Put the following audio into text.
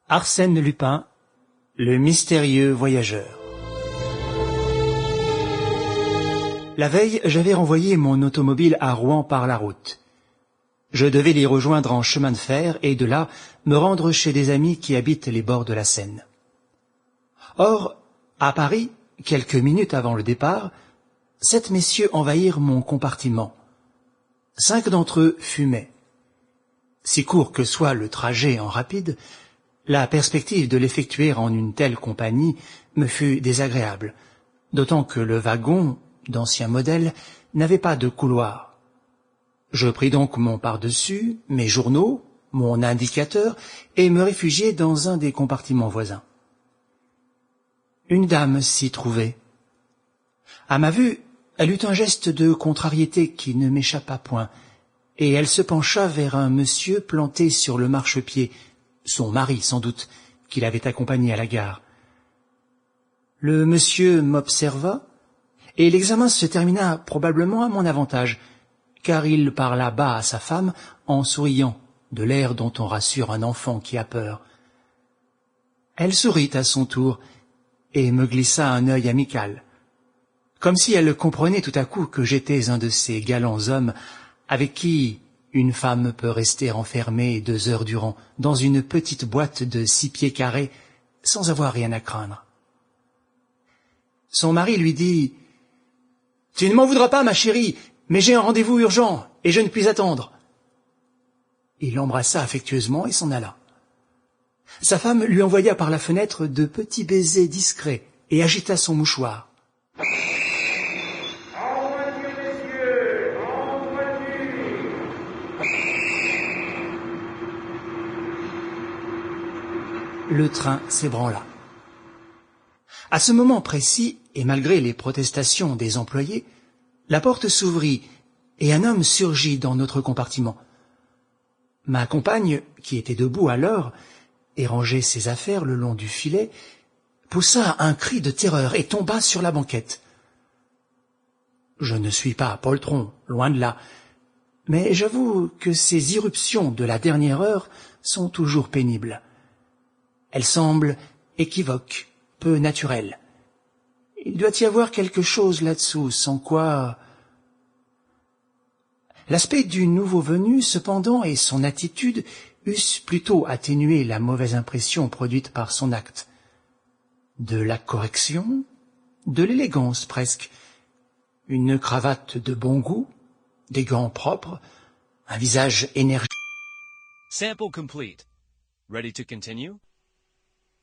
Arsène Lupin, le mystérieux voyageur. La veille, j'avais renvoyé mon automobile à Rouen par la route. Je devais l'y rejoindre en chemin de fer et de là me rendre chez des amis qui habitent les bords de la Seine. Or, à Paris, quelques minutes avant le départ, 7 messieurs envahirent mon compartiment. 5 d'entre eux fumaient. Si court que soit le trajet en rapide, la perspective de l'effectuer en une telle compagnie me fut désagréable, d'autant que le wagon, d'ancien modèle, n'avait pas de couloir. Je pris donc mon pardessus, mes journaux, mon indicateur, et me réfugiai dans un des compartiments voisins. Une dame s'y trouvait. À ma vue, elle eut un geste de contrariété qui ne m'échappa point, et elle se pencha vers un monsieur planté sur le marchepied, son mari sans doute, qui l'avait accompagné à la gare. Le monsieur m'observa, et l'examen se termina probablement à mon avantage, car il parla bas à sa femme en souriant, de l'air dont on rassure un enfant qui a peur. Elle sourit à son tour, et me glissa un œil amical, comme si elle comprenait tout à coup que j'étais un de ces galants hommes avec qui une femme peut rester enfermée 2 heures durant dans une petite boîte de 6 pieds carrés sans avoir rien à craindre. Son mari lui dit « Tu ne m'en voudras pas, ma chérie, mais j'ai un rendez-vous urgent et je ne puis attendre. » Il l'embrassa affectueusement et s'en alla. Sa femme lui envoya par la fenêtre de petits baisers discrets et agita son mouchoir. Le train s'ébranla. À ce moment précis, et malgré les protestations des employés, la porte s'ouvrit et un homme surgit dans notre compartiment. Ma compagne, qui était debout alors et rangeait ses affaires le long du filet, poussa un cri de terreur et tomba sur la banquette. Je ne suis pas poltron, loin de là, mais j'avoue que ces irruptions de la dernière heure sont toujours pénibles. Elles semblent équivoques, peu naturelles. Il doit y avoir quelque chose là-dessous, sans quoi... L'aspect du nouveau venu, cependant, et son attitude eussent plutôt atténué la mauvaise impression produite par son acte. De la correction, de l'élégance presque, une cravate de bon goût, des gants propres, un visage énergique. Sample complete. Ready to continue?